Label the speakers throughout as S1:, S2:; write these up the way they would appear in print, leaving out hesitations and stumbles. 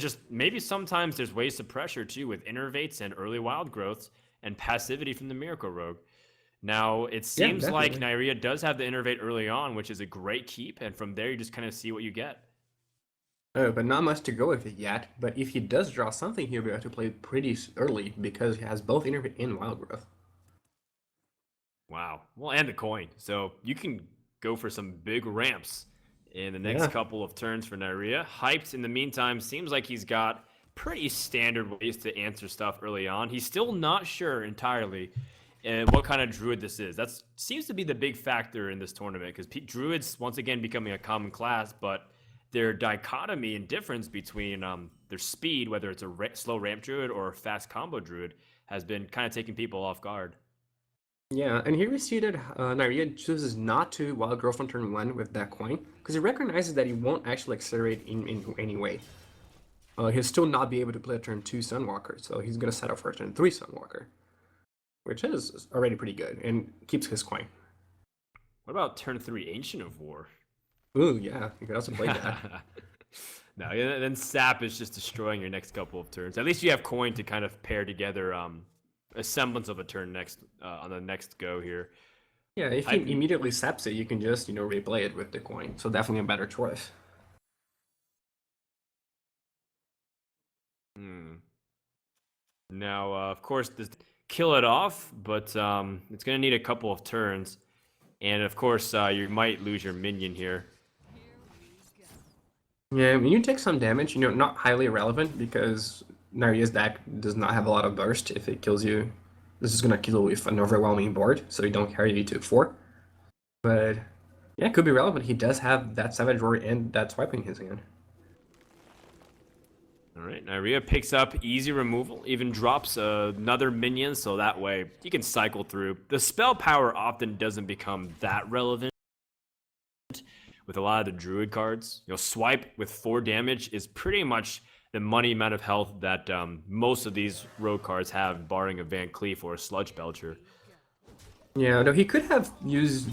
S1: just maybe sometimes there's ways to pressure too with innervates and early wild growths and passivity from the Miracle Rogue. Now, it
S2: Yeah,
S1: seems like
S2: definitely.
S1: Neirea does have the innervate early on, which is a great keep, and from there you just kind of see what you get.
S2: But not much to go with it yet. But if he does draw something, he'll be able to play pretty early because he has both Innervate and Wild Growth.
S1: Wow. Well, and the coin. So you can go for some big ramps in the next
S2: Yeah.
S1: couple of turns for Neirea. Hyped in the meantime seems like he's got pretty standard ways to answer stuff early on. He's still not sure entirely what kind of druid this is. That seems to be the big factor in this tournament because druids once again becoming a common class, but their dichotomy and difference between their speed, whether it's a slow ramp druid or a fast combo druid, has been kind of taking people off guard.
S2: Yeah, and here we see that Neirea chooses not to Wild Growth on turn 1 with that coin because he recognizes that he won't actually accelerate in any way. He'll still not be able to play a turn 2 Sunwalker, so he's going to set up for a turn 3 Sunwalker, which is already pretty good and keeps his coin.
S1: What about turn 3 Ancient of War?
S2: Ooh, yeah, you could also play that.
S1: No, then Sap is just destroying your next couple of turns. At least you have coin to kind of pair together a semblance of a turn next on the next go here.
S2: Yeah, if he
S1: I
S2: immediately saps it, you can just, replay it with the coin. So definitely a better choice.
S1: hmm. Now, of course, this kill it off, but it's going to need a couple of turns, and of course, you might lose your minion here.
S2: Yeah, when you take some damage, not highly relevant because Naria's deck does not have a lot of burst. If it kills you, this is gonna kill you with an overwhelming board, so you don't carry you to 4. But yeah, it could be relevant. He does have that Savage Roar and that Swipe in his hand.
S1: All right, Neirea picks up easy removal, even drops another minion, so that way you can cycle through. The spell power often doesn't become that relevant with a lot of the druid cards. Swipe with 4 damage is pretty much the money amount of health that most of these rogue cards have, barring a Van Cleef or a Sludge Belcher.
S2: Yeah, no, he could have used.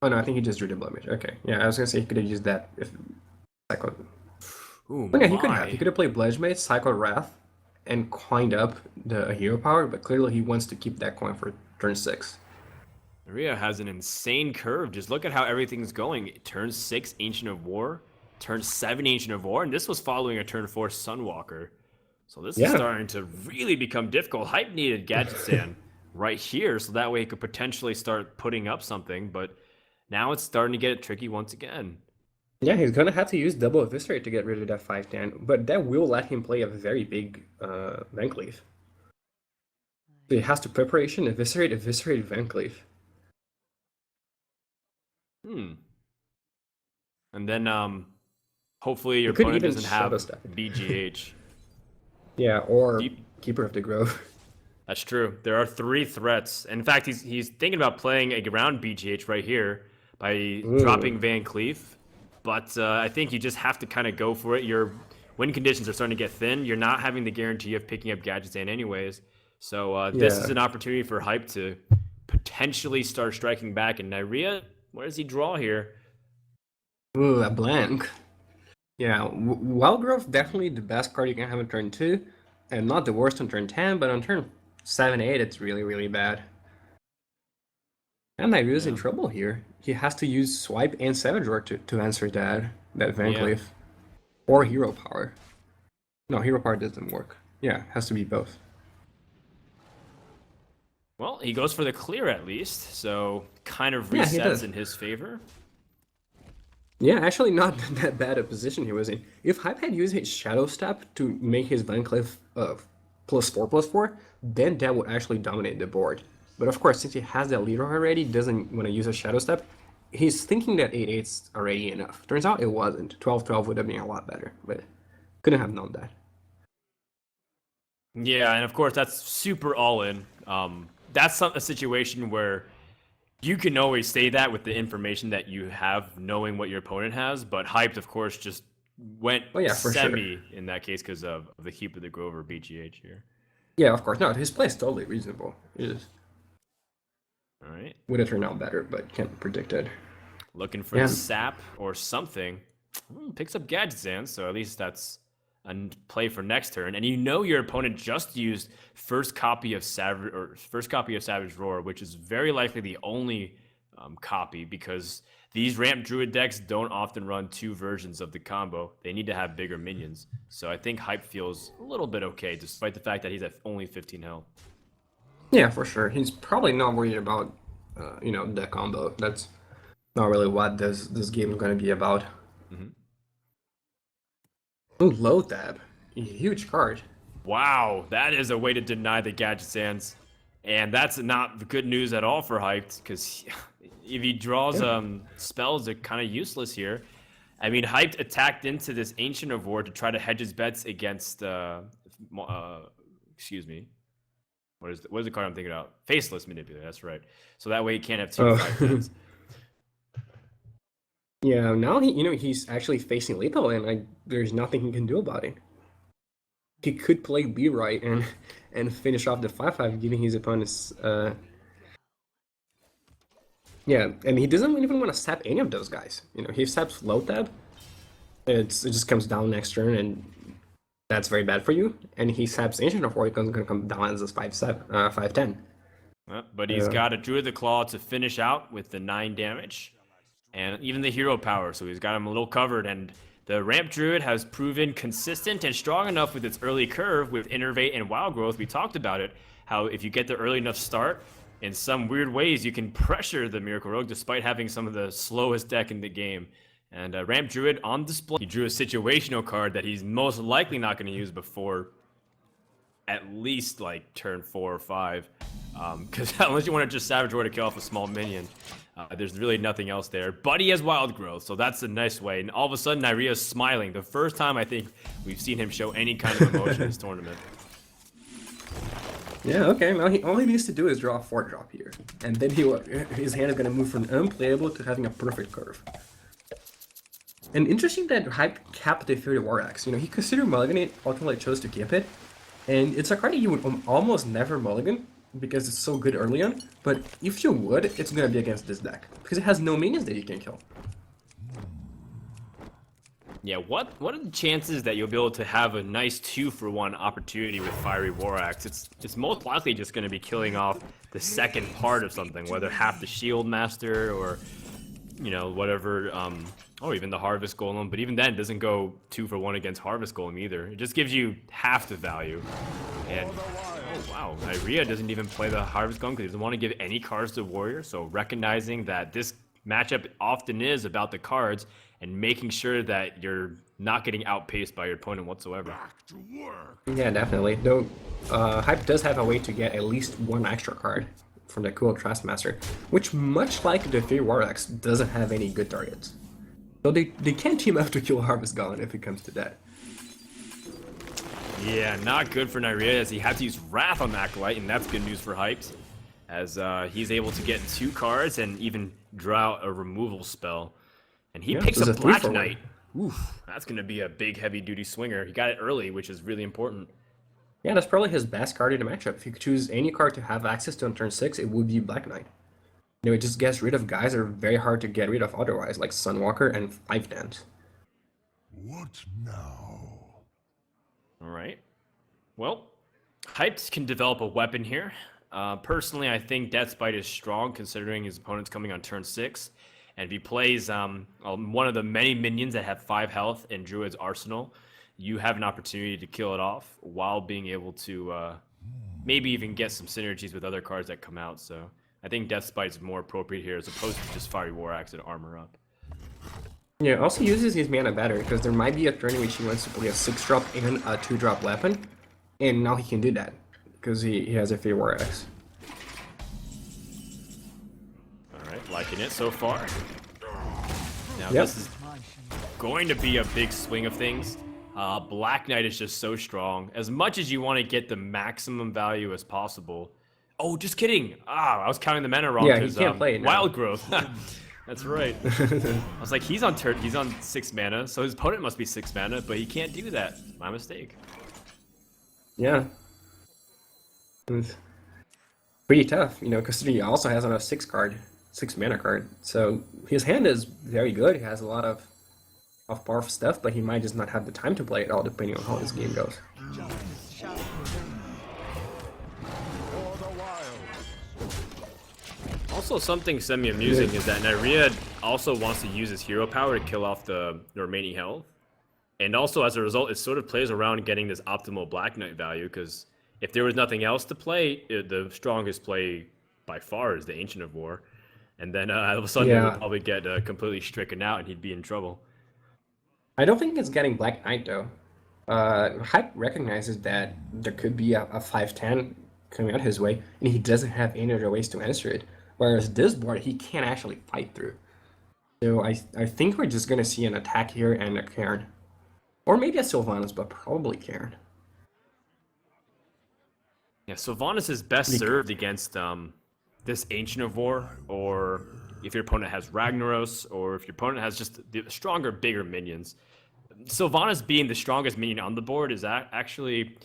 S2: Oh no, I think he just drew the blemish. Okay, yeah, I was gonna say he could have used that if cycled.
S1: Ooh,
S2: But yeah, he could have. He
S1: my.
S2: could have played Bledgmate, cycled Wrath, and coined up the hero power. But clearly, he wants to keep that coin for turn 6.
S1: Neirea has an insane curve. Just look at how everything's going. Turn 6, Ancient of War. Turn 7, Ancient of War. And this was following a turn 4, Sunwalker. So this is
S2: Yeah,
S1: starting to really become difficult. Hype needed Gadget Sand right here, so that way he could potentially start putting up something. But now it's starting to get tricky once again.
S2: yeah, he's gonna have to use double eviscerate to get rid of that 510, but that will let him play a very big Van Cleef. So he has to preparation, eviscerate, eviscerate, Van Cleef.
S1: Hmm. And then hopefully
S2: He
S1: your
S2: could
S1: opponent
S2: even
S1: doesn't
S2: Shadow
S1: have
S2: Step.
S1: BGH.
S2: Yeah, or
S1: Deep.
S2: Keeper of the Grove.
S1: That's true. There are 3 threats. In fact, he's thinking about playing a ground BGH right here by
S2: Ooh.
S1: dropping Van Cleef. But I think you just have to kind of go for it. Your win conditions are starting to get thin. You're not having the guarantee of picking up gadgets in anyways. So this is
S2: Yeah.
S1: an opportunity for Hype to potentially start striking back. And Neirea, where does he draw here?
S2: Ooh, a blank. Yeah, Wild Growth definitely the best card you can have on turn 2, and not the worst on turn 10, but on turn 7, 8, it's really, really bad. And Nairu's in
S1: Yeah.
S2: trouble here. He has to use Swipe and Savage Roar to answer that Van
S1: Yeah.
S2: Cleef. Or Hero Power. No, Hero Power doesn't work. Yeah, has to be both.
S1: Well, he goes for the clear at least. So kind of
S2: Yeah, he
S1: resets
S2: does.
S1: in his favor.
S2: Yeah, actually not that bad a position he was in. If Hype had used his Shadow Step to make his Van Cleef +4/+4, then that would actually dominate the board. But of course, since he has that leader already, doesn't want to use a Shadow Step, he's thinking that 8/8's already enough. Turns out it wasn't. 12/12 would have been a lot better, but couldn't have known that.
S1: Yeah, and of course that's super all in. That's a situation where you can always say that with the information that you have, knowing what your opponent has. But Hyped, of course, just went
S2: Oh yeah, for sure.
S1: semi in that case because of the Keep of the Grover BGH here.
S2: Yeah, of course. No, his play is totally reasonable. It just
S1: All right,
S2: would have turned out better, but can't predict it.
S1: looking for the
S2: Yeah,
S1: sap or something. Picks up Gadgetzan, so at least that's and play for next turn, and you know your opponent just used first copy of Savage Roar, which is very likely the only copy, because these ramp druid decks don't often run 2 versions of the combo. They need to have bigger minions. So I think Hype feels a little bit okay, despite the fact that he's at only 15 health.
S2: Yeah, for sure. He's probably not worried about, the combo. That's not really what this game is going to be about.
S1: Mhm.
S2: Ooh, low tab. A huge card.
S1: Wow, that is a way to deny the Gadget Sands. And that's not good news at all for Hyped, because if he draws spells, they're kind of useless here. I mean, Hyped attacked into this Ancient of War to try to hedge his bets against, excuse me. What is the card I'm thinking about? Faceless Manipulator, that's right. So that way he can't have 2 5/10s.
S2: Yeah, now he's actually facing lethal, and there's nothing he can do about it. He could play B right and finish off the 5/5, giving his opponents. Yeah, and he doesn't even want to sap any of those guys. He saps low tab. It just comes down next turn, and that's very bad for you. And he saps Ancient of War, it's going to come down as a 5/10.
S1: But he's got a Druid the Claw to finish out with the 9 damage. And even the hero power, so he's got him a little covered. And the Ramp Druid has proven consistent and strong enough with its early curve with Innervate and Wild Growth. We talked about it, how if you get the early enough start, in some weird ways you can pressure the Miracle Rogue despite having some of the slowest deck in the game. And Ramp Druid on display. He drew a situational card that he's most likely not going to use before at least like turn 4 or 5. Because unless you want to just Savage Roar to kill off a small minion, there's really nothing else there. But he has Wild Growth, so that's a nice way. And all of a sudden, Neirea's smiling. The first time I think we've seen him show any kind of emotion in this tournament.
S2: Yeah, okay. Now all he needs to do is draw a 4-drop here, and then his hand is going to move from unplayable to having a perfect curve. And interesting that Hype capped the Fury War Axe. He considered mulliganing it, ultimately chose to keep it, and it's a card that you would almost never mulligan because it's so good early on. But if you would, it's going to be against this deck because it has no minions that you can kill.
S1: Yeah, what are the chances that you'll be able to have a nice 2-for-1 opportunity with Fiery War Axe? It's most likely just going to be killing off the second part of something, whether half the Shield Master or, whatever, or even the Harvest Golem. But even then, it doesn't go 2-for-1 against Harvest Golem either. It just gives you half the value. And, oh wow, Neirea doesn't even play the Harvest Golem because he doesn't want to give any cards to Warrior. So recognizing that this matchup often is about the cards and making sure that you're not getting outpaced by your opponent whatsoever.
S2: Yeah, definitely. Though Hype does have a way to get at least 1 extra card from the cool Trustmaster, which, much like the 3 War Axe, doesn't have any good targets. So they can team up to kill Harvest Golem if it comes to that.
S1: Yeah, not good for Neirea, as he had to use Wrath on Acolyte, and that's good news for Hyped, as he's able to get 2 cards and even draw out a removal spell. And he picks up Black Knight. Oof, that's going to be a big, heavy-duty swinger. He got it early, which is really important.
S2: Yeah, that's probably his best card in the matchup. If you could choose any card to have access to on turn 6, it would be Black Knight. It just gets rid of guys that are very hard to get rid of otherwise, like Sunwalker and 5-Dance.
S3: What now?
S1: All right. Well, Hyped can develop a weapon here. Personally, I think Deathbite is strong, considering his opponent's coming on turn 6. And if he plays one of the many minions that have 5 health in Druid's arsenal, you have an opportunity to kill it off while being able to maybe even get some synergies with other cards that come out. So I think Deathbite is more appropriate here as opposed to just Fiery War Axe and Armor Up.
S2: Yeah, also uses his mana better, because there might be a turn in which he wants to play a 6-drop and a 2-drop weapon, and now he can do that, because he has a Fiery War Axe.
S1: Alright, liking it so far. Now
S2: Yep.
S1: this is going to be a big swing of things. Black Knight is just so strong. As much as you want to get the maximum value as possible. Oh, just kidding. I was counting the mana wrong.
S2: Yeah, he can't play it now.
S1: Wild Growth. That's right. I was like, he's on 6 mana, so his opponent must be 6 mana, but he can't do that. My mistake.
S2: Yeah. It's pretty tough, considering he also has on a 6 mana card. So his hand is very good. He has a lot of of powerful stuff, but he might just not have the time to play it all, depending on how this game goes.
S1: Also, something semi-amusing is that Neirea also wants to use his hero power to kill off the remaining health. And also, as a result, it sort of plays around getting this optimal Black Knight value, because if there was nothing else to play, the strongest play by far is the Ancient of War. And then all of a sudden, it would probably get completely stricken out, and he'd be in trouble.
S2: I don't think it's getting Black Knight, though. Hype recognizes that there could be a 5/10 coming out his way, and he doesn't have any other ways to answer it. Whereas this board, he can't actually fight through. So I think we're just going to see an attack here and a Cairn. Or maybe a Sylvanas, but probably Cairn.
S1: Yeah, Sylvanas is best served against this Ancient of War, or if your opponent has Ragnaros, or if your opponent has just the stronger, bigger minions. Sylvanas being the strongest minion on the board is actually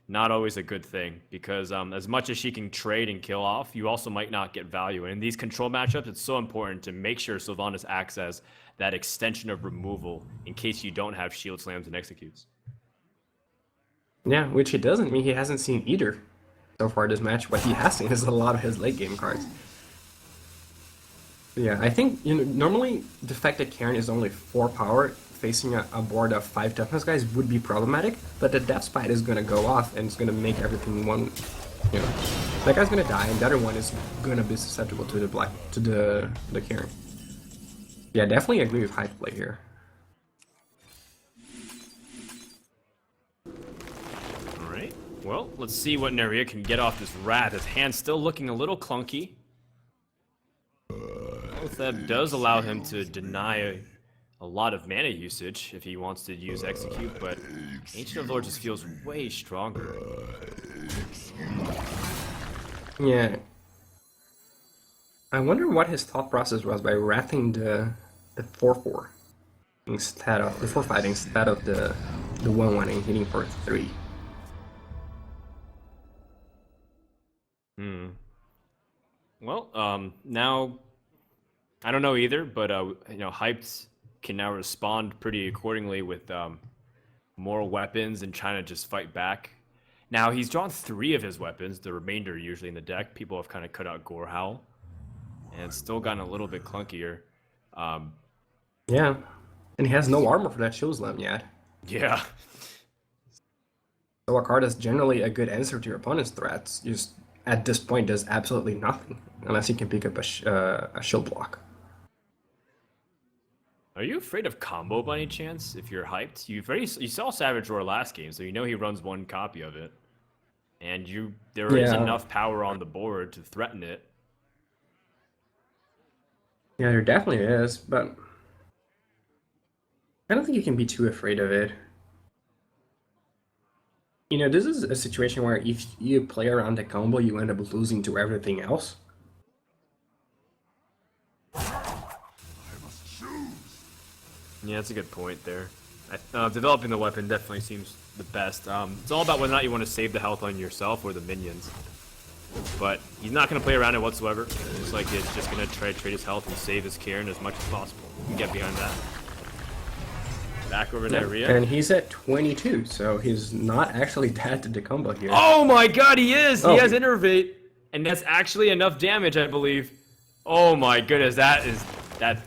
S1: not always a good thing, because as much as she can trade and kill off, you also might not get value. And in these control matchups, it's so important to make sure Sylvanas acts as that extension of removal in case you don't have shield slams and executes.
S2: Yeah, which he doesn't mean he hasn't seen either so far this match. What he has seen is a lot of his late game cards. Yeah, I think normally the fact that Cairn is only 4 power facing a board of 5 toughness guys would be problematic, but the Death Spite is gonna go off and it's gonna make everything one. That guy's gonna die, and the other one is gonna be susceptible to the Cairn. Yeah, definitely agree with Hype play here.
S1: All right. Well, let's see what Neirea can get off this Wrath. His hand's still looking a little clunky. Both that does allow him to deny a lot of mana usage if he wants to use Execute, but Ancient of Lord just feels way stronger.
S2: Yeah. I wonder what his thought process was by wrathing the 4/4 instead of the 4/5 instead of the 1/1 and hitting for 3.
S1: Well, now I don't know either, but Hyped can now respond pretty accordingly with more weapons and trying to just fight back. Now he's drawn 3 of his weapons, the remainder usually in the deck. People have kind of cut out Gore Howl, and it's still gotten a little bit clunkier.
S2: Yeah, and he has no armor for that Shield Slam yet.
S1: Yeah.
S2: So a card that's generally a good answer to your opponent's threats, just at this point does absolutely nothing unless he can pick up a shield block.
S1: Are you afraid of combo by any chance? If you're Hyped, you saw Savage Roar last game, so you know he runs 1 copy of it, and there is enough power on the board to threaten it.
S2: Yeah, there definitely is, but I don't think you can be too afraid of it. This is a situation where if you play around the combo, you end up losing to everything else.
S1: Yeah, that's a good point there. Developing the weapon definitely seems the best. It's all about whether or not you want to save the health on yourself or the minions. But he's not going to play around it whatsoever. It's like he's just going to try to trade his health and save his Cairn as much as possible. You can get behind that. Back over to Neirea.
S2: And he's at 22, so he's not actually dead to the combo here.
S1: Oh my god, he is! He has Innervate! And that's actually enough damage, I believe. Oh my goodness, that's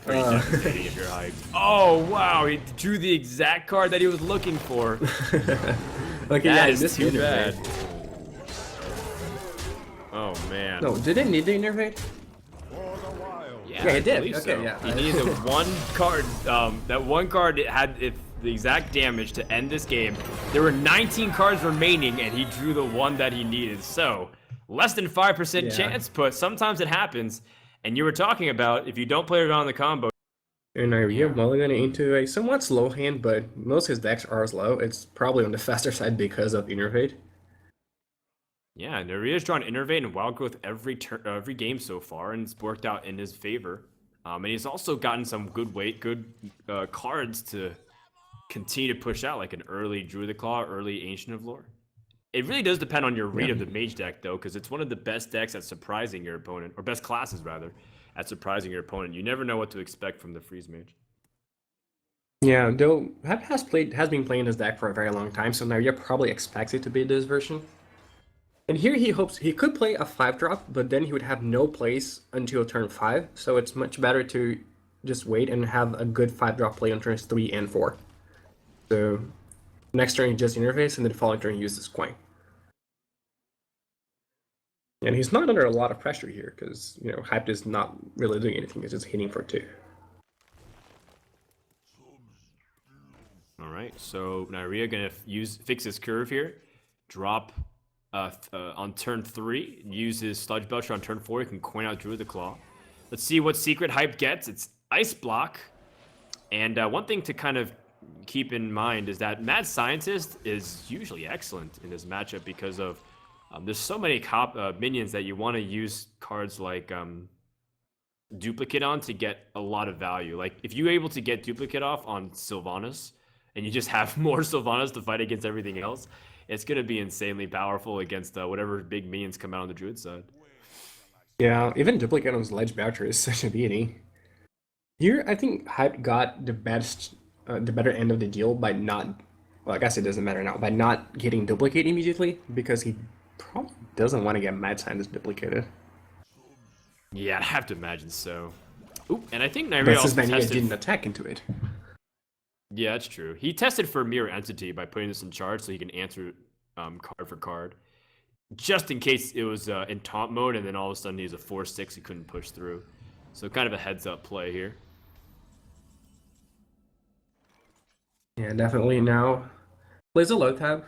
S1: pretty devastating if you're Hyped. Oh wow, he drew the exact card that he was looking for.
S2: Okay,
S1: that
S2: yeah,
S1: is too bad. Oh man.
S2: No, did it need the Innervate?
S1: Yeah,
S2: it did.
S1: Okay,
S2: So.
S1: yeah. He needed one card. That one card had the exact damage to end this game. There were 19 cards remaining, and he drew the one that he needed. So less than 5% chance, but sometimes it happens. And you were talking about if you don't play around the combo.
S2: And Neirea mulliganing into a somewhat slow hand, but most of his decks are slow. It's probably on the faster side because of Innervate.
S1: Yeah, Neirea's drawn Innervate and Wild Growth every game so far, and it's worked out in his favor. And he's also gotten some good cards to continue to push out, like an early Druid Claw, early Ancient of Lore. It really does depend on your read of the Mage deck, though, because it's one of the best decks at surprising your opponent, or best classes, rather, at surprising your opponent. You never know what to expect from the Freeze Mage.
S2: Yeah, though Hap has been playing this deck for a very long time, so Neirea probably expects it to be this version. And here he hopes he could play a 5-drop, but then he would have no place until turn 5, so it's much better to just wait and have a good 5-drop play on turns 3 and 4. So next turn he just interface, and then the following turn he uses coin. And he's not under a lot of pressure here, because, Hyped is not really doing anything, he's just hitting for 2.
S1: All right, so Neirea gonna fix his curve here, drop on turn 3, use his Sludge Belcher on turn 4. He can coin out Druid the Claw. Let's see what secret Hype gets. It's Ice Block, and one thing to kind of keep in mind is that Mad Scientist is usually excellent in this matchup because of there's so many minions that you want to use cards like Duplicate on to get a lot of value. Like if you're able to get Duplicate off on Sylvanas, and you just have more Sylvanas to fight against everything else, it's going to be insanely powerful against whatever big minions come out on the Druid side.
S2: Yeah, even Duplicate on Sledge Boucher is such a beauty. Here, I think Hype got the better end of the deal by not, well, I guess it doesn't matter now, by not getting Duplicate immediately, because he probably doesn't want to get Mad Scientist duplicated.
S1: Yeah, I'd have to imagine so. Ooh, and I think Neirea
S2: But
S1: also
S2: since Neirea
S1: tested...
S2: didn't attack into it.
S1: Yeah, that's true. He tested for Mirror Entity by putting this in charge so he can answer card for card. Just in case it was in taunt mode and then all of a sudden he's a 4/6 he couldn't push through. So kind of a heads up play here.
S2: Yeah, definitely now. Plays a low tab,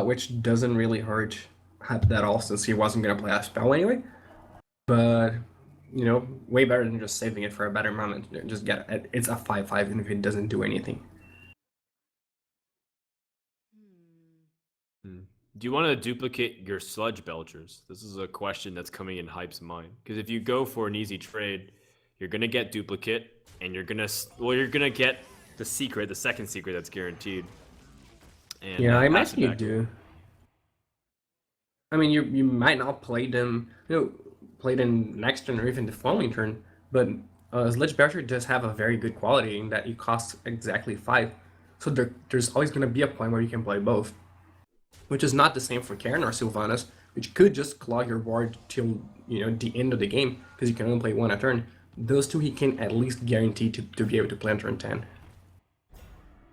S2: which doesn't really hurt Hype that all since he wasn't going to play a spell anyway. But, way better than just saving it for a better moment. Just get it. It's a 5/5 even if it doesn't do anything.
S1: Do you want to duplicate your Sludge Belchers? This is a question that's coming in Hype's mind. Because if you go for an easy trade, you're going to get Duplicate, and you're going to get the second secret that's guaranteed. And,
S2: yeah, I imagine you do. I mean, you might not play them, play them next turn or even the following turn, but Sledge Belcher does have a very good quality in that it costs exactly 5. So there's always going to be a point where you can play both. Which is not the same for Karen or Sylvanas, which could just clog your board till the end of the game because you can only play one a turn. Those two he can at least guarantee to be able to play on turn 10.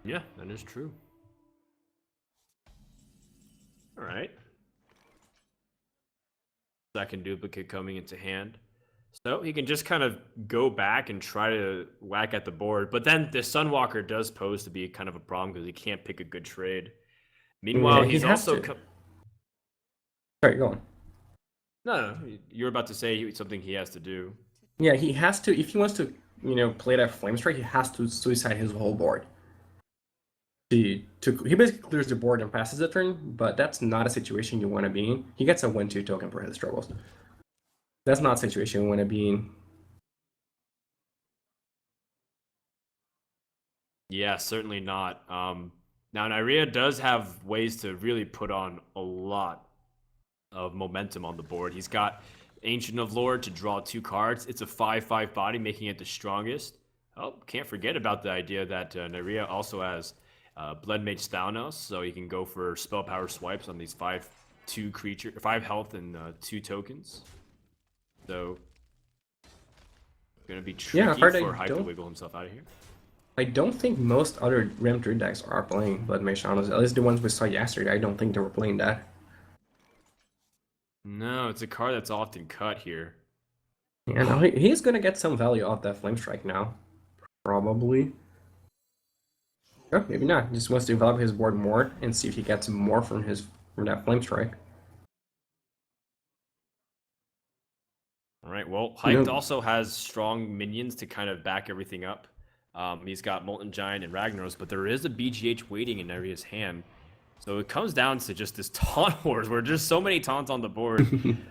S1: Yeah, that is true. All right. Second duplicate coming into hand. So he can just kind of go back and try to whack at the board. But then the Sunwalker does pose to be kind of a problem because he can't pick a good trade. Meanwhile,
S2: Yeah,
S1: he's also...
S2: Sorry, go on.
S1: No, you're about to say something he has to do.
S2: Yeah, he has to, if he wants to, play that Flame Strike, he has to suicide his whole board. He basically clears the board and passes the turn, but that's not a situation you want to be in. He gets a 1/2 token for his struggles. That's not a situation you want to be in.
S1: Yeah, certainly not. Now, Neirea does have ways to really put on a lot of momentum on the board. He's got Ancient of Lore to draw 2 cards. It's a 5/5 body, making it the strongest. Oh, can't forget about the idea that Neirea also has Blood Mage Thanos, so he can go for spell power swipes on these 5/2 creature, 5 health and 2 tokens. So, gonna be tricky for Hype to wiggle himself out of here.
S2: I don't think most other Ram Druid decks are playing Blood Mage Thanos. At least the ones we saw yesterday, I don't think they were playing that.
S1: No, it's a card that's often cut here.
S2: Yeah, no, he's gonna get some value off that Flame Strike now. Probably. Oh, maybe not. He just wants to develop his board more and see if he gets more from that Flame Strike.
S1: All right, well, Hyped also has strong minions to kind of back everything up. He's got Molten Giant and Ragnaros, but there is a BGH waiting in Neirea's hand. So it comes down to just this taunt wars where there's so many taunts on the board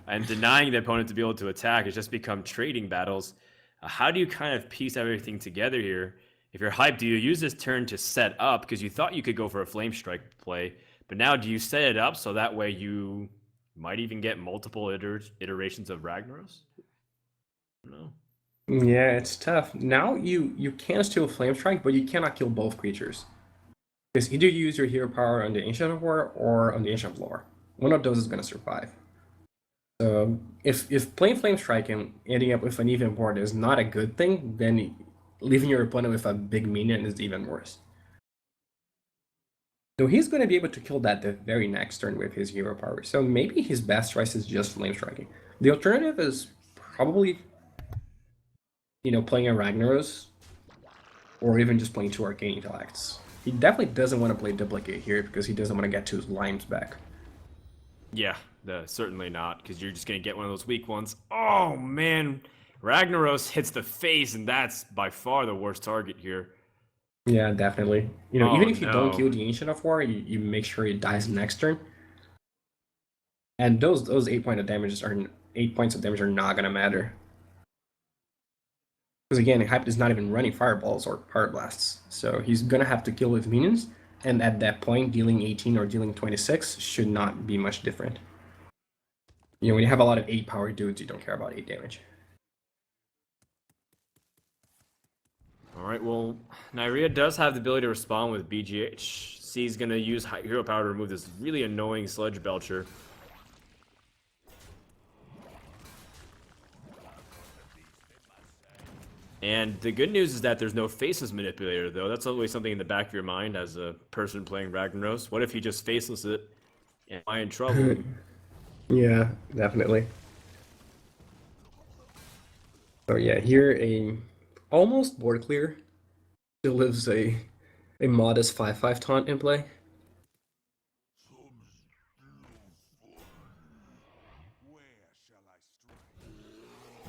S1: and denying the opponent to be able to attack. It's just become trading battles. How do you kind of piece everything together here? If you're Hyped, do you use this turn to set up because you thought you could go for a Flame Strike play, but now do you set it up so that way you might even get multiple iterations of Ragnaros? No.
S2: Yeah, it's tough. Now you can still flame strike, but you cannot kill both creatures. Because either you use your hero power on the Ancient of War or on the Ancient of Lore. One of those is gonna survive. So if playing flame strike and ending up with an even board is not a good thing, then leaving your opponent with a big minion is even worse. So he's going to be able to kill that the very next turn with his hero power. So maybe his best choice is just flame striking. The alternative is probably, playing a Ragnaros or even just playing two Arcane Intellects. He definitely doesn't want to play Duplicate here because he doesn't want to get two limes back.
S1: Yeah, certainly not, because you're just going to get one of those weak ones. Oh, man. Ragnaros hits the face, and that's by far the worst target here.
S2: Yeah, definitely.
S1: Oh,
S2: Even if you don't
S1: no.
S2: kill the Ancient of War, you make sure it dies next turn. And those 8 points of damage are not gonna matter. Because again, Hype is not even running fireballs or power blasts. So he's gonna have to kill with minions, and at that point, dealing 18 or dealing 26 should not be much different. When you have a lot of 8 power dudes, you don't care about 8 damage.
S1: Alright, well, Neirea does have the ability to respond with BGH. C's gonna use hero power to remove this really annoying Sludge Belcher. And the good news is that there's no Faceless Manipulator, though. That's always something in the back of your mind as a person playing Ragnaros. What if he just Faceless it? Am I in trouble?
S2: Yeah, definitely. So yeah, here a almost board clear. Still lives a modest 5/5 taunt in play.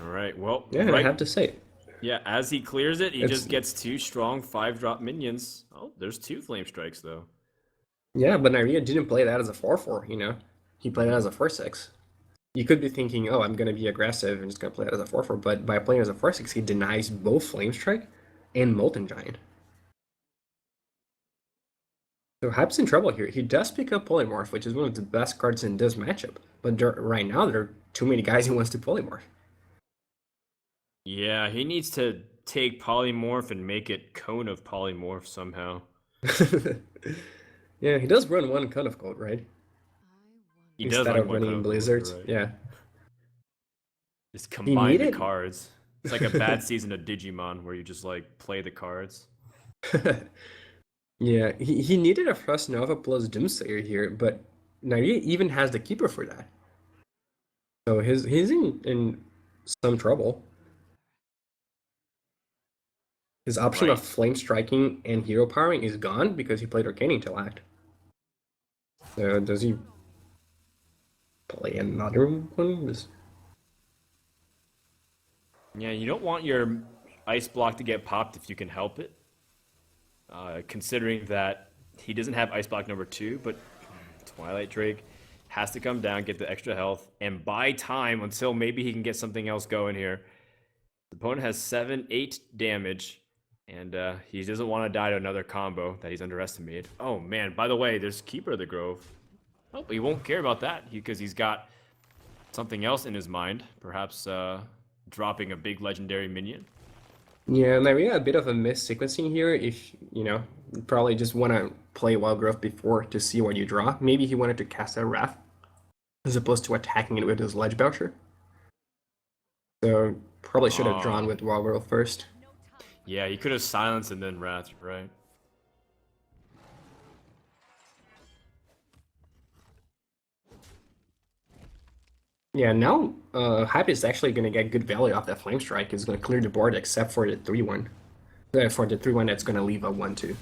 S1: Alright, well,
S2: Yeah,
S1: right.
S2: I have to say.
S1: Yeah, as he clears it, he
S2: It's-
S1: just gets 2 strong 5-drop minions. Oh, there's 2 Flame Strikes, though.
S2: Yeah, but Neirea didn't play that as a 4/4, He played it as a 4/6. You could be thinking, oh, I'm going to be aggressive and just going to play it as a 4/4, but by playing as a 4/6, he denies both Flame Strike and Molten Giant. So Hype's in trouble here. He does pick up Polymorph, which is one of the best cards in this matchup. But right now, there are too many guys he wants to Polymorph.
S1: Yeah, he needs to take Polymorph and make it Cone of Polymorph somehow.
S2: Yeah, he does run one Cone of Cold, right?
S1: He does
S2: Instead
S1: like
S2: of
S1: one
S2: running
S1: Cone of Cold,
S2: Blizzards.
S1: right.
S2: Yeah.
S1: Just combine the
S2: needed-
S1: cards. It's like a bad season of Digimon where you just like play the cards.
S2: Yeah, he needed a Frost Nova plus Doomsayer here, but Neirea even has the Keeper for that. So he's in some trouble. His option
S1: Right.
S2: of Flame Striking and Hero Powering is gone because he played Arcane Intellect. So does he play another one?
S1: Yeah, you don't want your Ice Block to get popped if you can help it. Considering that he doesn't have Ice Block number 2, but Twilight Drake has to come down, get the extra health, and buy time until maybe he can get something else going here. The opponent has 7-8 damage, and he doesn't want to die to another combo that he's underestimated. Oh man, by the way, there's Keeper of the Grove. Oh, but he won't care about that because he's got something else in his mind. Perhaps dropping a big legendary minion.
S2: Yeah, Neirea a bit of a miss sequencing here. If probably just want to play Wild Growth before to see what you draw. Maybe he wanted to cast a Wrath as opposed to attacking it with his Ledge Belcher. So probably should have drawn with Wild Growth first.
S1: Yeah, he could have silenced and then Wrath, right?
S2: Yeah, now Hype is actually going to get good value off that Flame Strike. It's going to clear the board except for the 3/1. For the 3/1 that's going to leave a 1/2.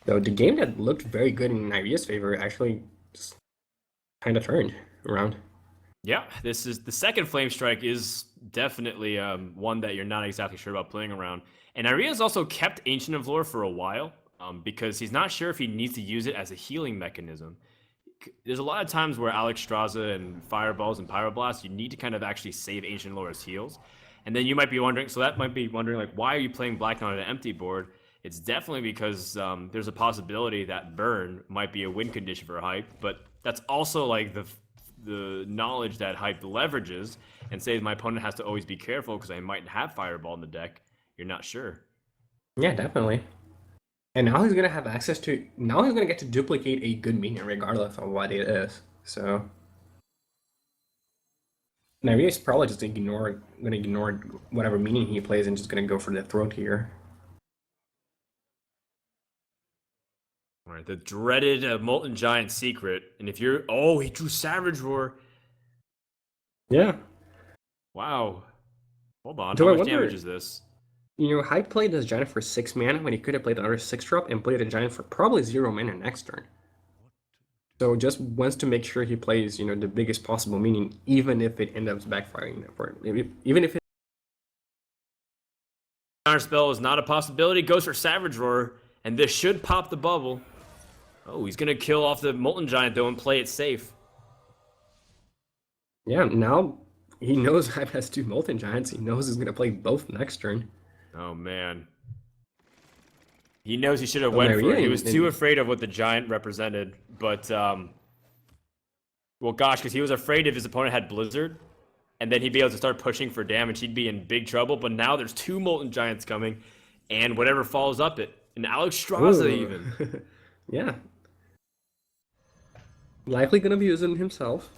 S2: So the game that looked very good in Neirea's favor actually just kind of turned around.
S1: Yeah, this is the second Flame Strike is definitely one that you're not exactly sure about playing around. And Neirea's also kept Ancient of Lore for a while because he's not sure if he needs to use it as a healing mechanism. There's a lot of times where Alex Straza and Fireballs and Pyroblast, you need to kind of actually save Ancient Lore as heals. And then you might be wondering, like, why are you playing Black on an empty board? It's definitely because there's a possibility that Burn might be a win condition for Hype, but that's also like the the knowledge that Hype leverages and say my opponent has to always be careful because I might have Fireball in the deck, you're not sure.
S2: Yeah, definitely. And now he's gonna have access to. Now he's gonna get to duplicate a good minion regardless of what it is. So Neirea is probably just gonna ignore whatever minion he plays and just gonna go for the throat here.
S1: All right, the dreaded Molten Giant secret. And if you're... Oh, he drew Savage Roar.
S2: Yeah.
S1: Wow. Hold on,
S2: Do
S1: how
S2: I
S1: much
S2: wonder-
S1: damage is this?
S2: Hype played this giant for 6 mana when he could have played another 6-drop and played a giant for probably 0 mana next turn. So just wants to make sure he plays, the biggest possible minion, even if it ends up backfiring for him. Even if it...
S1: Counter spell is not a possibility. Goes for Savage Roar, and this should pop the bubble. Oh, he's gonna kill off the Molten Giant though and play it safe.
S2: Yeah, now he knows Hype has 2 Molten Giants. He knows he's gonna play both next turn.
S1: Oh man. He knows he should have went for it. He was too afraid of what the giant represented. But, well, gosh, because he was afraid if his opponent had Blizzard, and then he'd be able to start pushing for damage, he'd be in big trouble. But now there's 2 Molten Giants coming, and whatever follows up it. And Alexstrasza even.
S2: Yeah. Likely gonna be using himself.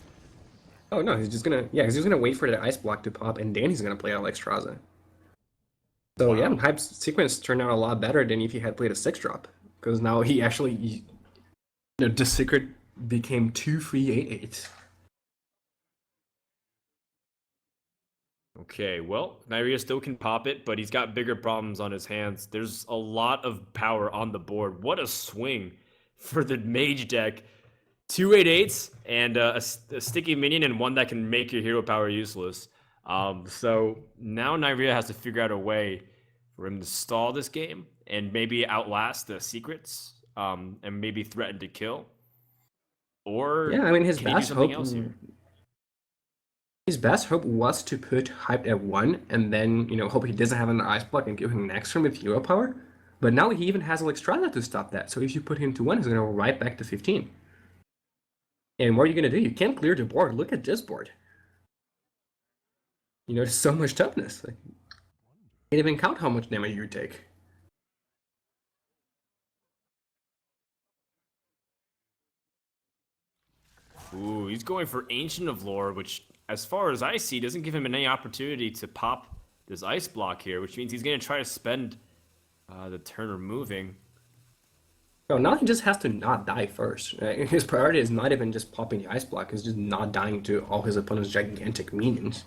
S2: Oh no, he's just gonna wait for the ice block to pop, and then he's gonna play Alexstrasza. So yeah, Hype's sequence turned out a lot better than if he had played a 6-drop, because now he actually, the secret became 2 free 8/8s.
S1: Okay, well, Neirea still can pop it, but he's got bigger problems on his hands. There's a lot of power on the board. What a swing for the Mage deck. 2 8/8s and a sticky minion and one that can make your hero power useless. So now Neirea has to figure out a way for him to stall this game and maybe outlast the secrets, and maybe threaten to kill. Or
S2: yeah, I mean his
S1: can he do
S2: best
S1: something
S2: hope.
S1: else here?
S2: His best hope was to put Hype at 1 and then hope he doesn't have an ice block and give him next turn with hero power. But now he even has Alexstrasza to stop that. So if you put him to 1, he's gonna go right back to 15. And what are you gonna do? You can't clear the board. Look at this board. There's so much toughness. Like, can't even count how much damage you take.
S1: Ooh, he's going for Ancient of Lore, which, as far as I see, doesn't give him any opportunity to pop this ice block here, which means he's going to try to spend the turn removing.
S2: No, now he just has to not die first. Right? His priority is not even just popping the ice block, it's just not dying to all his opponent's gigantic minions.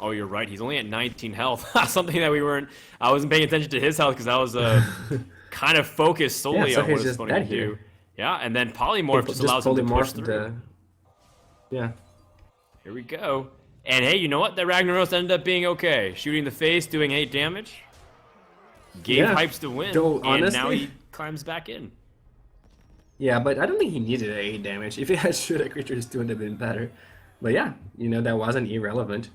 S1: Oh, you're right. He's only at 19 health. Something that I wasn't paying attention to his health because I was kind of focused solely on what his opponent can do. Yeah, and then Polymorph just allows him to push through.
S2: Yeah.
S1: Here we go. And hey, you know what? That Ragnaros ended up being okay. Shooting the face, doing 8 damage. Gave Hypes the win, and now he climbs back in.
S2: Yeah, but I don't think he needed 8 damage. If he had shoot at creatures, it would have been better. But yeah, that wasn't irrelevant.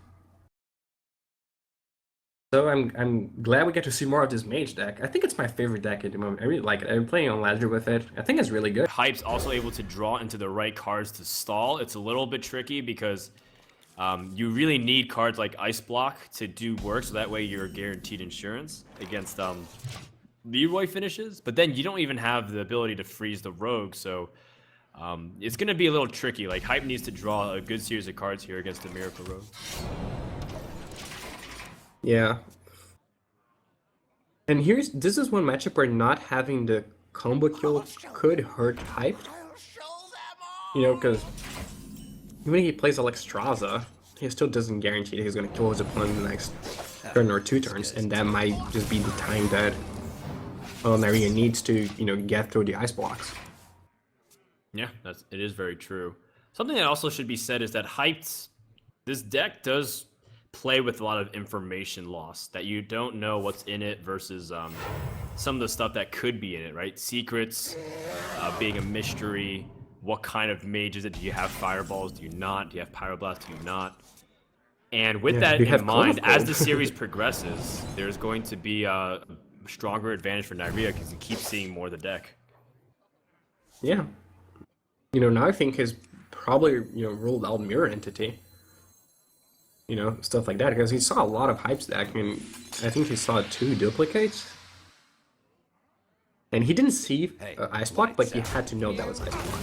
S2: So I'm glad we get to see more of this Mage deck. I think it's my favorite deck at the moment. I really like it. I'm playing on Ledger with it. I think it's really good.
S1: Hype's also able to draw into the right cards to stall. It's a little bit tricky because you really need cards like Ice Block to do work, so that way you're guaranteed insurance against Leroy finishes. But then you don't even have the ability to freeze the Rogue, so it's going to be a little tricky. Like, Hype needs to draw a good series of cards here against the Miracle Rogue.
S2: Yeah. And this is one matchup where not having the combo kill could hurt Hype. Because even if he plays Alexstrasza, he still doesn't guarantee that he's going to kill his opponent in the next turn or 2 turns, and that might just be the time that Neirea needs to, get through the ice blocks.
S1: Yeah, it is very true. Something that also should be said is that this deck does play with a lot of information loss, that you don't know what's in it versus some of the stuff that could be in it, right? Secrets, being a mystery, what kind of mage is it? Do you have fireballs? Do you not? Do you have pyroblast? Do you not? And with that in mind, as the series progresses, there's going to be a stronger advantage for Neirea because he keeps seeing more of the deck.
S2: Yeah. Now I think his probably ruled out Mirror Entity. Stuff like that, because he saw a lot of hype stack. I mean, I think he saw 2 duplicates. And he didn't see Ice Block, but he had to know that was Ice Block.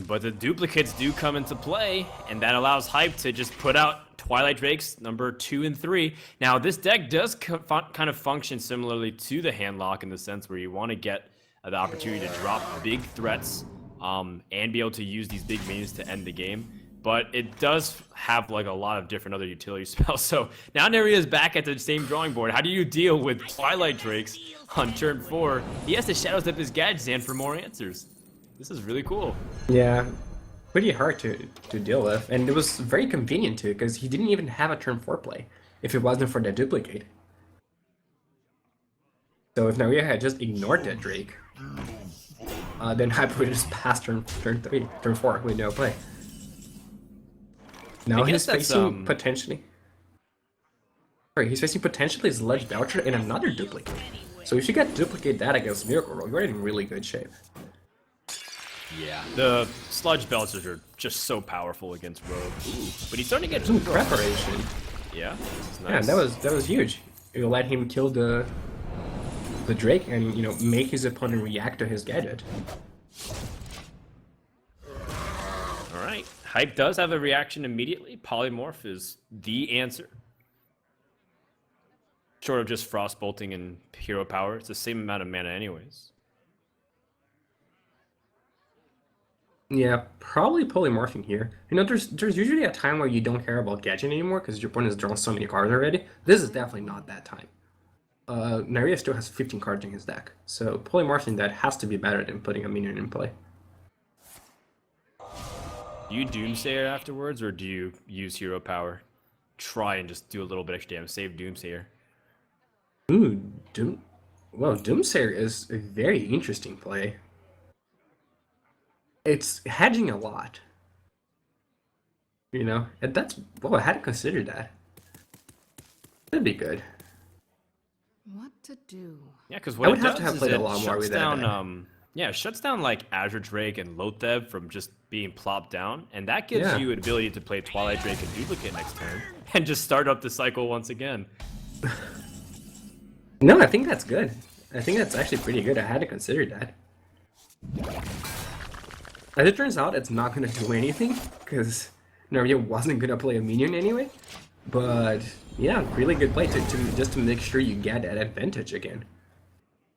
S1: But the duplicates do come into play, and that allows Hype to just put out Twilight Drakes number 2 and 3. Now, this deck does kind of function similarly to the Handlock in the sense where you want to get the opportunity to drop big threats and be able to use these big minions to end the game. But it does have like a lot of different other utility spells. So now Neirea is back at the same drawing board. How do you deal with Twilight Drakes on turn 4? He has to Shadow Step his Gadgetzan for more answers. This is really cool.
S2: Yeah, pretty hard to deal with, and it was very convenient too, because he didn't even have a turn 4 play if it wasn't for that duplicate. So if Neirea had just ignored that Drake, then Hype would just pass turn 4 with no play. Now he's facing potentially. Sorry, he's facing potentially his Ledge Belcher and another duplicate. So if you get duplicate that against Miracle Rogue, you're in really good shape.
S1: Yeah, the Sludge Belchers are just so powerful against Rogue. Ooh, but he's starting to get
S2: some preparation.
S1: Yeah, this is
S2: Yeah,
S1: nice.
S2: that was huge. It'll let him kill the Drake and make his opponent react to his gadget.
S1: All right, Hype does have a reaction immediately. Polymorph is the answer. Short of just Frostbolting and Hero Power, it's the same amount of mana anyways.
S2: Yeah, probably polymorphing here. There's usually a time where you don't care about gadget anymore because your opponent has drawn so many cards already. This is definitely not that time. Neirea still has 15 cards in his deck, so polymorphing that has to be better than putting a minion in play.
S1: Do you Doomsayer afterwards, or do you use Hero Power? Try and just do a little bit extra damage, save Doomsayer.
S2: Ooh, Doomsayer is a very interesting play. It's hedging a lot. And that's... Well, I hadn't considered that. That'd be good.
S4: What to do?
S1: Yeah, because
S2: I
S1: what
S2: would
S1: it
S2: have
S1: does
S2: to have
S1: is
S2: played a
S1: it
S2: lot more
S1: shuts
S2: with that
S1: down,
S2: deck.
S1: yeah, it shuts down like Azure Drake and Loatheb from just being plopped down, and that gives
S2: Yeah.
S1: you an ability to play Twilight Drake and Duplicate next turn, and just start up the cycle once again.
S2: No, I think that's good. I think that's actually pretty good. I had to consider that. As it turns out, it's not going to do anything, because Neirea wasn't going to play a minion anyway. But, yeah, really good play just to make sure you get that advantage again.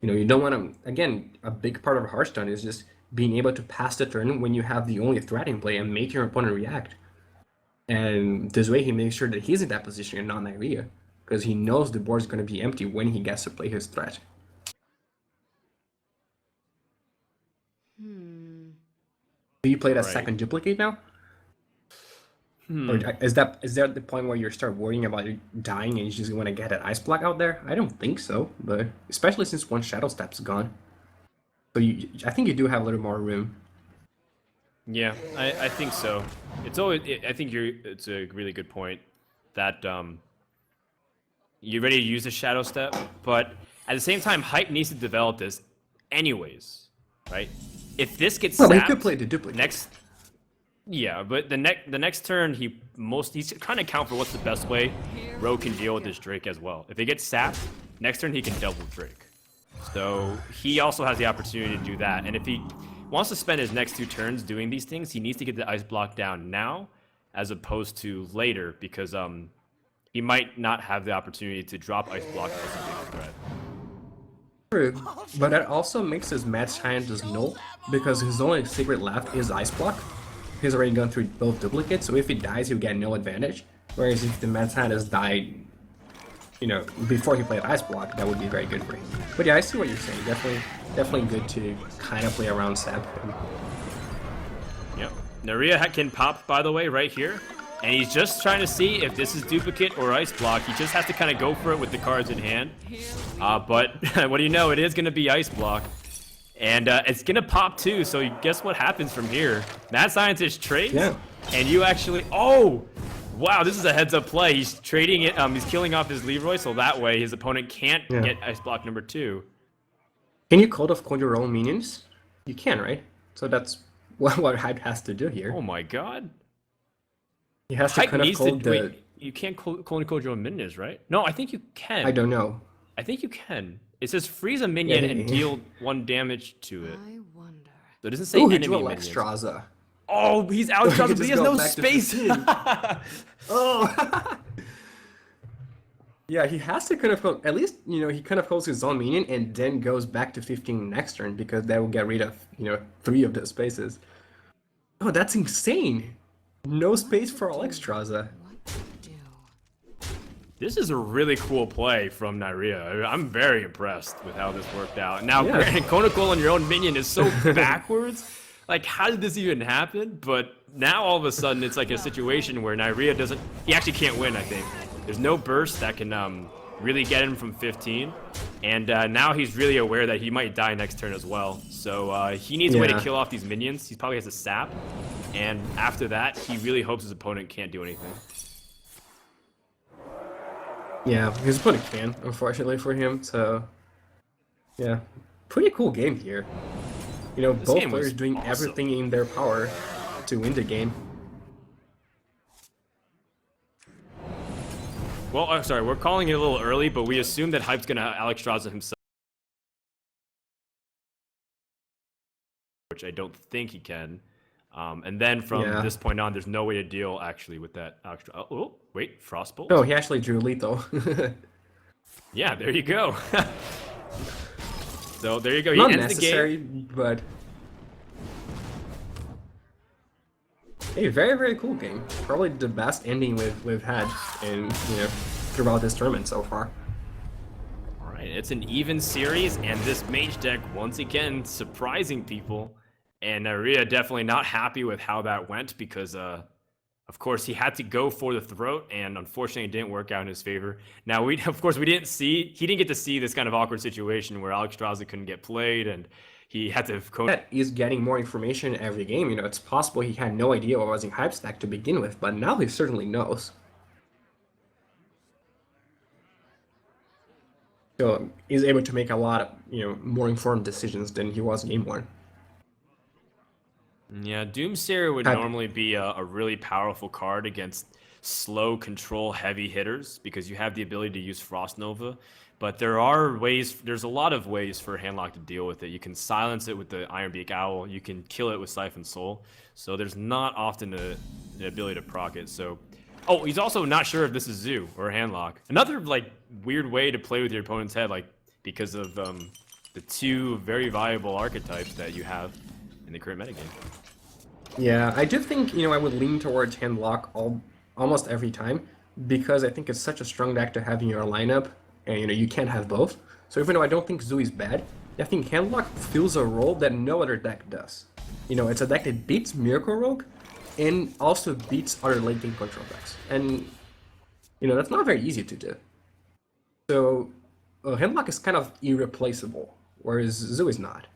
S2: You don't want to... Again, a big part of Hearthstone is just being able to pass the turn when you have the only threat in play and make your opponent react. And this way he makes sure that he's in that position and not Neirea, because he knows the board's going to be empty when he gets to play his threat. Do you play that second duplicate now? Or is that the point where you start worrying about you dying and you just want to get an Ice Block out there? I don't think so, but especially since one Shadow Step's gone. So I think you do have a little more room.
S1: Yeah, I think so. It's always... I think it's a really good point that you're ready to use the Shadow Step, but at the same time, Hype needs to develop this anyways, right? If this gets
S2: well, he
S1: sapped
S2: could play the duplicate.
S1: Yeah, but the next turn he's trying to account for what's the best way Rogue can deal with this Drake as well. If it gets sapped, next turn he can double Drake. So he also has the opportunity to do that. And if he wants to spend his next 2 turns doing these things, he needs to get the Ice Block down now as opposed to later, because he might not have the opportunity to drop Ice Block as a big threat.
S2: True, but that also makes his Mad Scientist null, because his only secret left is Ice Block. He's already gone through both duplicates, so if he dies, he'll get no advantage. Whereas if the Mad Scientist died, before he played Ice Block, that would be very good for him. But yeah, I see what you're saying. Definitely good to kind of play around Sap.
S1: Yep. Neirea can pop, by the way, right here. And he's just trying to see if this is duplicate or Ice Block. He just has to kind of go for it with the cards in hand. But what do you know? It is going to be Ice Block. And it's going to pop too, so guess what happens from here? Mad Scientist trades, and you actually... Oh! Wow, this is a heads-up play. He's trading it. He's killing off his Leroy, so that way his opponent can't get Ice Block number 2.
S2: Can you code of code your own minions? You can, right? So that's what Hype has to do here.
S1: Oh my god.
S2: He has to
S1: Hype
S2: kind of
S1: needs
S2: hold
S1: to
S2: the.
S1: wait. You can't clone code your own minions, right? No, I think you can.
S2: I don't know.
S1: I think you can. It says freeze a minion and deal 1 damage to it.
S4: I wonder.
S1: So it doesn't say
S2: Ooh, he
S1: enemy
S2: drew
S1: minions.
S2: Alexstrasza.
S1: Oh, he's Alexstrasza, but
S2: Just
S1: he has
S2: go
S1: no
S2: back to
S1: space.
S2: 15. Oh. Yeah, he has to kind of hold, at least, he kind of holds his own minion and then goes back to 15 next turn because that will get rid of, 3 of the spaces. Oh, that's insane. No space for Alexstrasza.
S4: What to do?
S1: This is a really cool play from Neirea. I'm very impressed with how this worked out. Now,
S2: Yeah.
S1: Conical on your own minion is so backwards. Like, how did this even happen? But now all of a sudden, it's like a situation where Neirea doesn't. He actually can't win, I think. There's no burst that can really get him from 15. And now he's really aware that he might die next turn as well. So he needs a way to
S2: Yeah.
S1: kill off these minions. He probably has a sap. And after that, he really hopes his opponent can't do anything.
S2: Yeah, his opponent can, unfortunately for him, so. Yeah. Pretty cool game here.
S1: This
S2: Both
S1: game was
S2: players doing
S1: awesome.
S2: everything in their power to win the game.
S1: Well, I'm sorry, we're calling it a little early, but we assume that Hype's gonna Alexstrasza himself, which I don't think he can. And then from
S2: Yeah.
S1: this point on, there's no way to deal actually with that Alexstrasza. Oh, wait, Frostbolt?
S2: Oh, he actually drew lethal.
S1: Yeah, there you go. So there you go. He
S2: Not
S1: ends the
S2: necessary,
S1: game.
S2: but. Hey, very, very cool game. Probably the best ending we've had in, throughout this tournament so far.
S1: All right, it's an even series, and this mage deck once again surprising people. And Neirea definitely not happy with how that went because, of course, he had to go for the throat, and unfortunately, it didn't work out in his favor. Now, he didn't get to see this kind of awkward situation where Alexstrasza couldn't get played, and he had to.
S2: That is getting more information every game. It's possible he had no idea what was in Hype Stack to begin with, but now he certainly knows. So he's able to make a lot of, more informed decisions than he was game 1.
S1: Yeah, Doomsayer would
S2: Have-
S1: normally be a really powerful card against slow control heavy hitters because you have the ability to use Frost Nova. But there's a lot of ways for Handlock to deal with it. You can silence it with the Ironbeak Owl, you can kill it with Siphon Soul. So there's not often an ability to proc it. So, oh, he's also not sure if this is Zoo or Handlock. Another weird way to play with your opponent's head, because of the 2 very viable archetypes that you have in the current metagame.
S2: Yeah, I do think, I would lean towards Handlock almost every time because I think it's such a strong deck to have in your lineup, and, you can't have both. So even though I don't think Zoo is bad, I think Handlock fills a role that no other deck does. It's a deck that beats Miracle Rogue and also beats other late game control decks. And, that's not very easy to do. So, Handlock is kind of irreplaceable, whereas Zoo is not.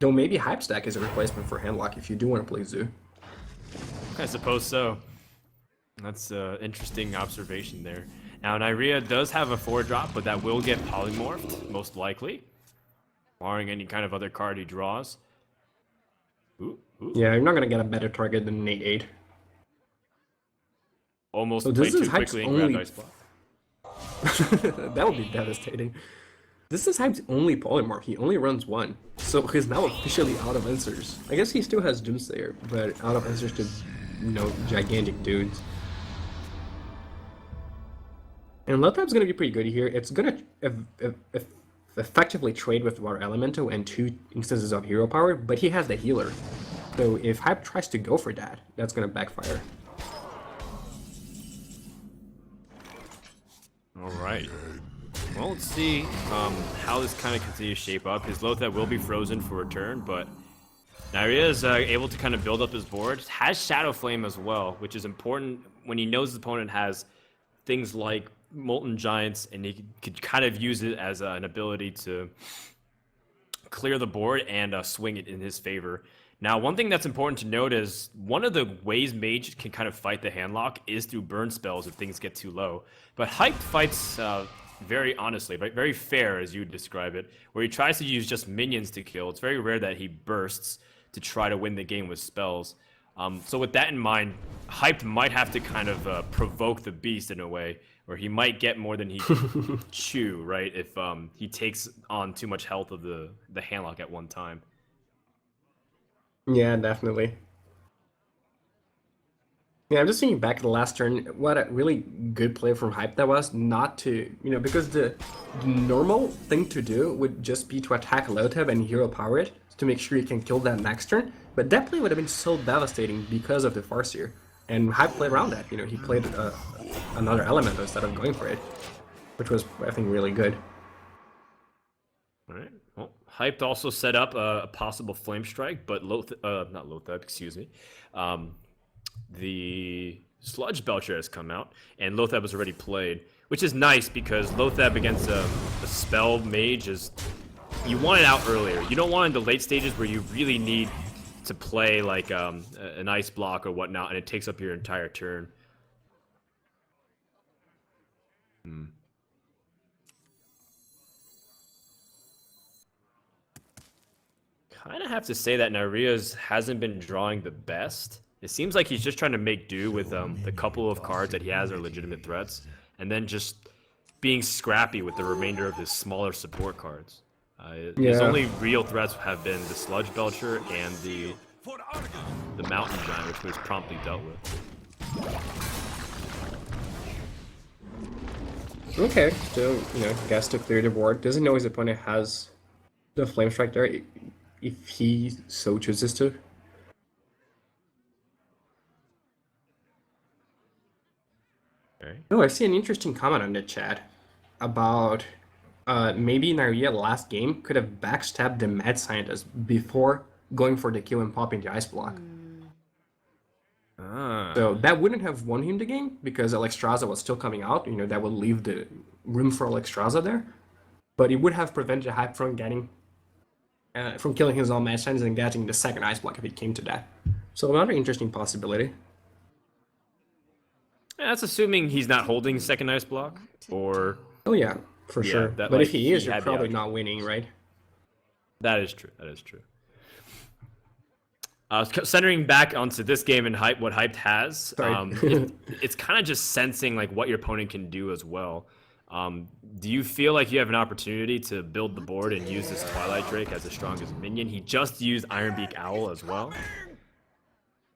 S2: Though maybe Hype Stack is a replacement for Handlock if you do want to play Zoo.
S1: I suppose so. That's an interesting observation there. Now, Neirea does have a 4-drop, but that will get polymorphed, most likely. Barring any kind of other card he draws. Ooh.
S2: Yeah, you're not going to get a better target than Nate 8.
S1: Almost
S2: So
S1: played
S2: this is
S1: too
S2: Hype's
S1: quickly and grabbed
S2: only-
S1: Ice Block.
S2: That would be devastating. This is Hype's only polymorph. He only runs 1. So he's now officially out of answers. I guess he still has Doomsayer, but out of answers to, gigantic dudes. And Lotap's going to be pretty good here. It's going to effectively trade with Water Elemental and 2 instances of hero power, but he has the healer. So if Hype tries to go for that, that's going to backfire.
S1: All right. Well, let's see how this kind of continues to shape up. His Lothar will be frozen for a turn, but Neirea is able to kind of build up his board. Has Shadow Flame as well, which is important when he knows his opponent has things like Molten Giants, and he could kind of use it as an ability to clear the board and swing it in his favor. Now, one thing that's important to note is one of the ways Mage can kind of fight the Handlock is through burn spells if things get too low. But Hype fights very honestly, very fair as you would describe it, where he tries to use just minions to kill. It's very rare that he bursts to try to win the game with spells. So with that in mind, Hyped might have to kind of provoke the beast in a way, where he might get more than he can chew, right? If he takes on too much health of the handlock at one time.
S2: Yeah, definitely. Yeah, I'm just thinking back to the last turn. What a really good play from Hype that was, not to, because the normal thing to do would just be to attack low tab and hero power it to make sure you can kill that next turn. But that play would have been so devastating because of the Farseer. And Hype played around that. He played another element instead of going for it, which was, I think, really good.
S1: All right. Well, Hyped also set up a possible Flame Strike, but not Lothab, excuse me. The Sludge Belcher has come out, and Lothab was already played, which is nice because Lothab against a spell mage is, you want it out earlier. You don't want it in the late stages where you really need to play like an ice block or whatnot, and it takes up your entire turn. Kind of have to say that Neirea's hasn't been drawing the best. It seems like he's just trying to make do with the couple of cards that he has are legitimate threats, and then just being scrappy with the remainder of his smaller support cards. His only real threats have been the Sludge Belcher and the Mountain Giant, which was promptly dealt with.
S2: Okay, still, gets to clear the board. Doesn't know his opponent has the Flame Strike there, if he so chooses to.
S1: Okay.
S2: Oh, I see an interesting comment on the chat about maybe Neirea last game could have backstabbed the Mad Scientist before going for the kill and popping the Ice Block. So that wouldn't have won him the game because Alexstrasza was still coming out. That would leave the room for Alexstrasza there. But it would have prevented Hype from getting, from killing his own Mad Scientist and getting the second Ice Block if it came to that. So another interesting possibility.
S1: Yeah, that's assuming he's not holding second ice block, or...
S2: Oh yeah, for sure.
S1: That,
S2: but
S1: like,
S2: if he is, you're
S1: had the
S2: probably
S1: option.
S2: not winning, right?
S1: That is true. That is true. Centering back onto this game and what Hyped has, it's kind of just sensing like what your opponent can do as well. Do you feel like you have an opportunity to build the board and use this Twilight Drake as the strongest minion? He just used Ironbeak Owl as well.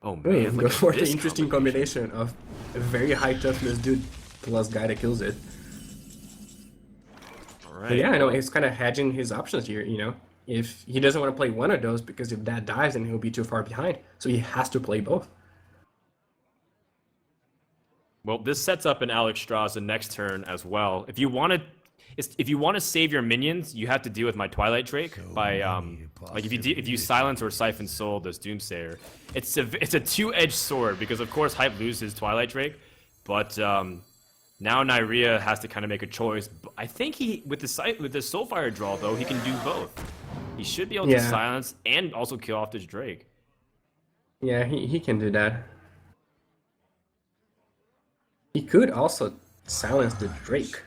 S1: Oh man,
S2: go for the interesting combination of a very high toughness dude plus guy that kills it.
S1: All right.
S2: But yeah, I know he's kind of hedging his options here. If he doesn't want to play one of those because if that dies, then he'll be too far behind. So he has to play both.
S1: Well, this sets up an Alexstrasza next turn as well. If you want to save your minions, you have to deal with my Twilight Drake by like if you silence or siphon soul this Doomsayer. It's a two-edged sword because of course Hype loses Twilight Drake, but now Neirea has to kind of make a choice. I think with the Soulfire draw though, he can do both. He should be able to silence and also kill off this Drake.
S2: Yeah, he can do that. He could also silence the Drake.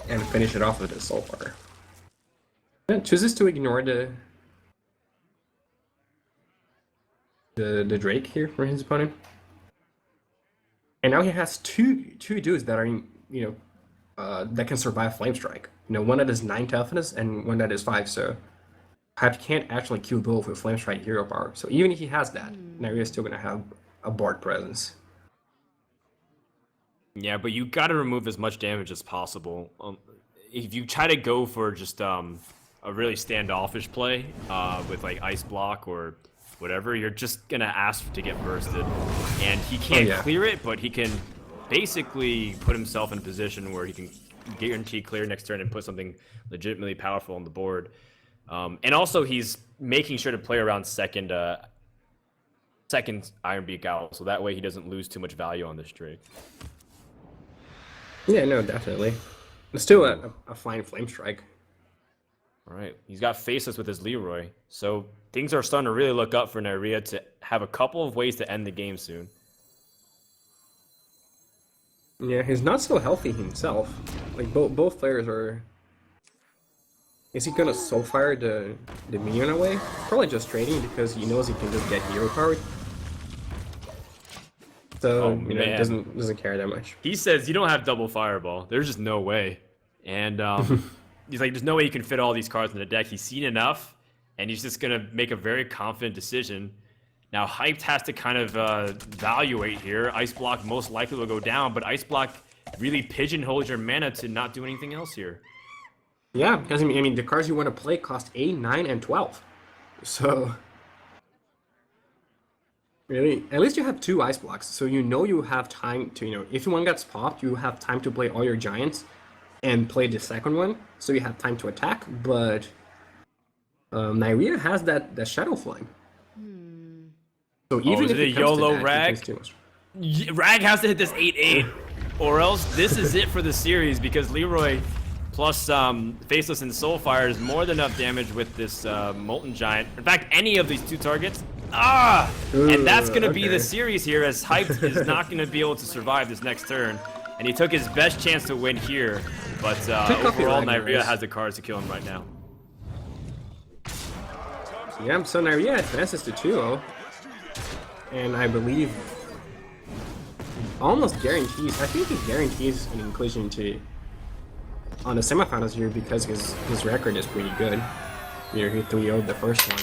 S2: And finish it off with his Soulfire. And chooses to ignore the Drake here for his opponent. And now he has two dudes that are that can survive Flame Strike. One that is 9 toughness and one that is 5. So Hype can't actually kill both with Flame Strike hero power. So even if he has that, Neirea is still gonna have a board presence.
S1: Yeah, but you got to remove as much damage as possible. If you try to go for just a really standoffish play with like Ice Block or whatever, you're just gonna ask to get bursted, and he can't clear it, but he can basically put himself in a position where he can guarantee clear next turn and put something legitimately powerful on the board. And also, he's making sure to play around second Ironbeak Owl, so that way he doesn't lose too much value on this Drake.
S2: Yeah, no, definitely. It's still a fine Flame Strike.
S1: All right, he's got Faceless with his Leroy, so things are starting to really look up for Neirea to have a couple of ways to end the game soon.
S2: Yeah, he's not so healthy himself. Like both players are. Is he gonna soul fire the minion away? Probably just trading because he knows he can just get hero powered. So you know,
S1: man.
S2: doesn't care that much.
S1: He says you don't have double fireball. There's just no way. And he's like, there's no way you can fit all these cards in the deck. He's seen enough, and he's just gonna make a very confident decision. Now, Hyped has to kind of evaluate here. Ice Block most likely will go down, but Ice Block really pigeonholes your mana to not do anything else here.
S2: Yeah, because I mean the cards you want to play cost 8, 9, and 12. So really, at least you have 2 ice blocks, so you know you have time to, you know, if one gets popped, you have time to play all your giants and play the second one, so you have time to attack. But Neirea has that Shadow Flame. So even
S1: is
S2: if
S1: it a
S2: it comes to
S1: YOLO
S2: that,
S1: Rag?
S2: it takes too much.
S1: Rag has to hit this 8-8, or else this is it for the series, because Leroy plus Faceless and Soulfire is more than enough damage with this Molten Giant. In fact, any of these 2 targets. And that's going to be the series here, as Hyped is not going to be able to survive this next turn. And he took his best chance to win here, but overall, Neirea has the cards to kill him right now.
S2: Yeah, so Neirea advances to 2-0. And I believe almost guarantees, I think he guarantees an inclusion on the semifinals here because his record is pretty good. You know, he 3-0'd the first one.